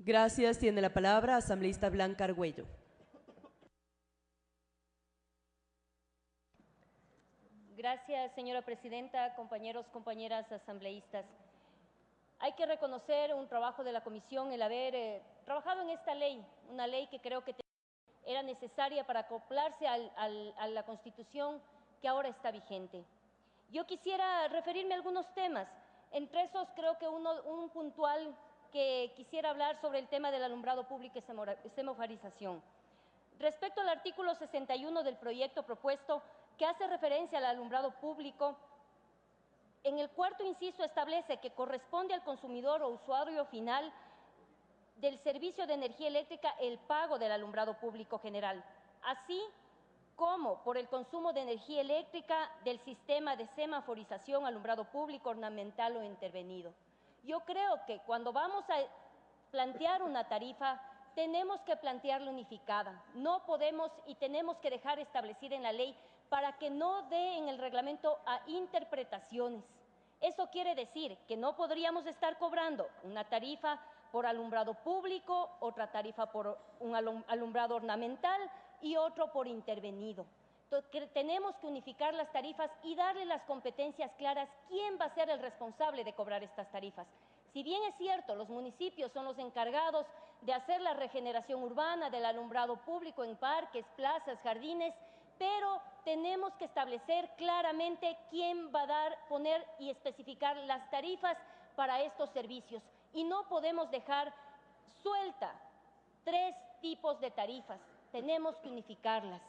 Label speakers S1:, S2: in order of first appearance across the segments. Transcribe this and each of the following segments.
S1: Gracias. Tiene la palabra asambleísta Blanca Argüello.
S2: Gracias, señora presidenta, compañeros, compañeras asambleístas. Hay que reconocer un trabajo de la comisión, el haber trabajado en esta ley, una ley que creo que era necesaria para acoplarse a la Constitución que ahora está vigente. Yo quisiera referirme a algunos temas. Entre esos, creo que un puntual que quisiera hablar sobre el tema del alumbrado público y semaforización. Respecto al artículo 61 del proyecto propuesto, que hace referencia al alumbrado público, en el cuarto inciso establece que corresponde al consumidor o usuario final del servicio de energía eléctrica el pago del alumbrado público general, así como por el consumo de energía eléctrica del sistema de semaforización, alumbrado público, ornamental o intervenido. Yo creo que cuando vamos a plantear una tarifa, tenemos que plantearla unificada. No podemos y tenemos que dejar establecida en la ley para que no dé en el reglamento a interpretaciones. Eso quiere decir que no podríamos estar cobrando una tarifa por alumbrado público, otra tarifa por un alumbrado ornamental y otro por intervenido. Entonces, tenemos que unificar las tarifas y darle las competencias claras quién va a ser el responsable de cobrar estas tarifas. Si bien es cierto, los municipios son los encargados de hacer la regeneración urbana del alumbrado público en parques, plazas, jardines, pero tenemos que establecer claramente quién va a poner y especificar las tarifas para estos servicios. Y no podemos dejar suelta 3 tipos de tarifas, tenemos que unificarlas.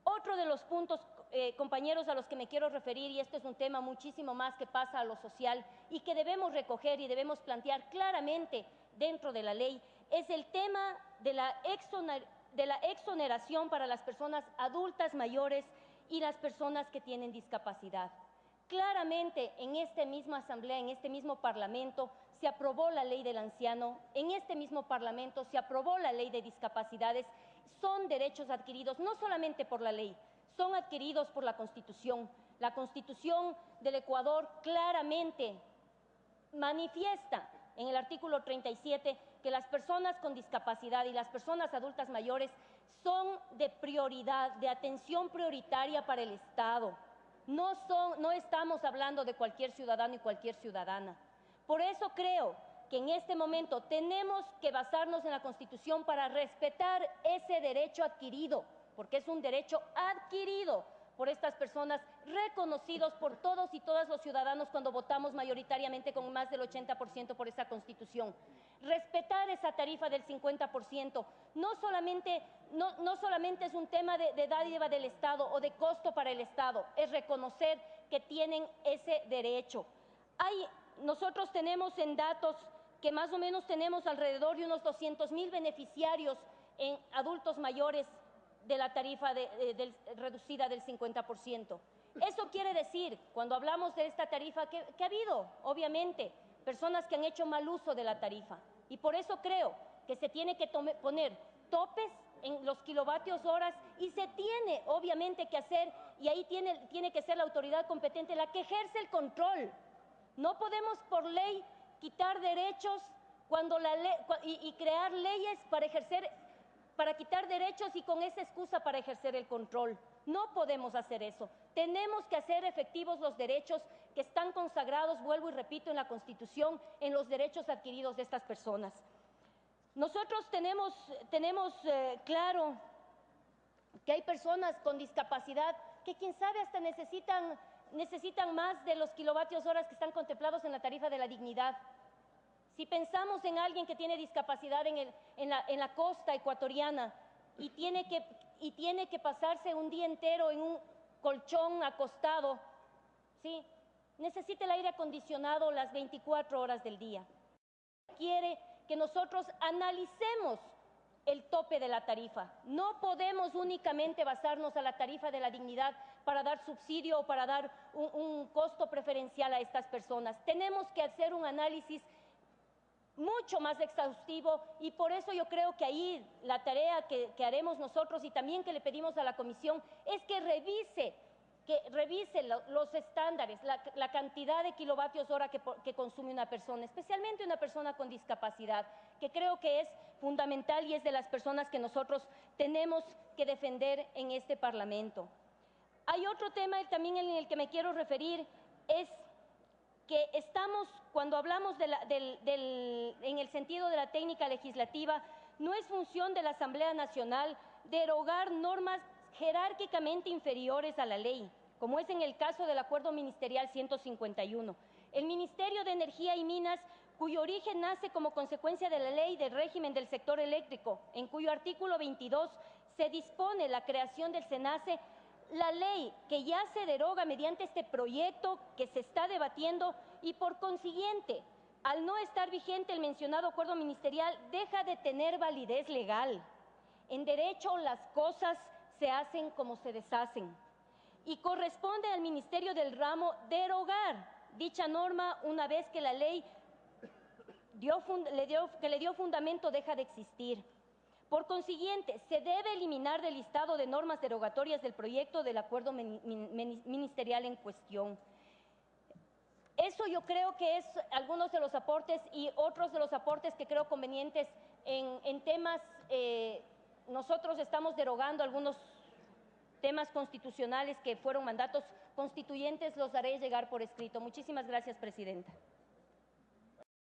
S2: Otro de los puntos, compañeros, a los que me quiero referir, y este es un tema muchísimo más que pasa a lo social y que debemos recoger y debemos plantear claramente dentro de la ley, es el tema de la exoneración para las personas adultas mayores y las personas que tienen discapacidad. Claramente en esta misma asamblea, en este mismo parlamento, se aprobó la ley del anciano, en este mismo parlamento se aprobó la ley de discapacidades. Son derechos adquiridos no solamente por la ley, son adquiridos por la Constitución. La Constitución del Ecuador claramente manifiesta en el artículo 37 que las personas con discapacidad y las personas adultas mayores son de prioridad, de atención prioritaria para el Estado. No estamos hablando de cualquier ciudadano y cualquier ciudadana. Por eso creo que en este momento tenemos que basarnos en la Constitución para respetar ese derecho adquirido, porque es un derecho adquirido por estas personas, reconocidos por todos y todas los ciudadanos cuando votamos mayoritariamente con más del 80% por esa Constitución. Respetar esa tarifa del 50% no solamente es un tema de dádiva del Estado o de costo para el Estado, es reconocer que tienen ese derecho. Nosotros tenemos en datos que más o menos tenemos alrededor de unos 200,000 beneficiarios en adultos mayores de la tarifa reducida del 50%. Eso quiere decir, cuando hablamos de esta tarifa, que ha habido, obviamente, personas que han hecho mal uso de la tarifa. Y por eso creo que se tiene que poner topes en los kilovatios horas y se tiene, obviamente, que hacer, y ahí tiene que ser la autoridad competente la que ejerce el control. No podemos por ley quitar derechos y crear leyes para quitar derechos y con esa excusa para ejercer el control. No podemos hacer eso. Tenemos que hacer efectivos los derechos que están consagrados, vuelvo y repito, en la Constitución, en los derechos adquiridos de estas personas. Nosotros tenemos claro que hay personas con discapacidad que quién sabe hasta necesitan más de los kilovatios horas que están contemplados en la tarifa de la dignidad. Si pensamos en alguien que tiene discapacidad en la costa ecuatoriana y tiene que pasarse un día entero en un colchón acostado, ¿sí? Necesita el aire acondicionado las 24 horas del día. Quiere que nosotros analicemos el tope de la tarifa. No podemos únicamente basarnos a la tarifa de la dignidad para dar subsidio o para dar un costo preferencial a estas personas. Tenemos que hacer un análisis mucho más exhaustivo y por eso yo creo que ahí la tarea que haremos nosotros y también que le pedimos a la Comisión es que revise los estándares, la cantidad de kilovatios hora que consume una persona, especialmente una persona con discapacidad, que creo que es fundamental y es de las personas que nosotros tenemos que defender en este Parlamento. Hay otro tema también en el que me quiero referir, es que estamos, cuando hablamos en el sentido de la técnica legislativa, no es función de la Asamblea Nacional derogar normas jerárquicamente inferiores a la ley, como es en el caso del Acuerdo Ministerial 151. El Ministerio de Energía y Minas, cuyo origen nace como consecuencia de la Ley del Régimen del Sector Eléctrico, en cuyo artículo 22 se dispone la creación del SENACE, la ley que ya se deroga mediante este proyecto que se está debatiendo y, por consiguiente, al no estar vigente el mencionado acuerdo ministerial, deja de tener validez legal. En derecho las cosas se hacen como se deshacen y corresponde al Ministerio del Ramo derogar dicha norma una vez que la ley que le dio fundamento deja de existir. Por consiguiente, se debe eliminar del listado de normas derogatorias del proyecto del acuerdo ministerial en cuestión. Eso yo creo que es algunos de los aportes y otros de los aportes que creo convenientes en temas. Nosotros estamos derogando algunos temas constitucionales que fueron mandatos constituyentes, los haré llegar por escrito. Muchísimas gracias, presidenta.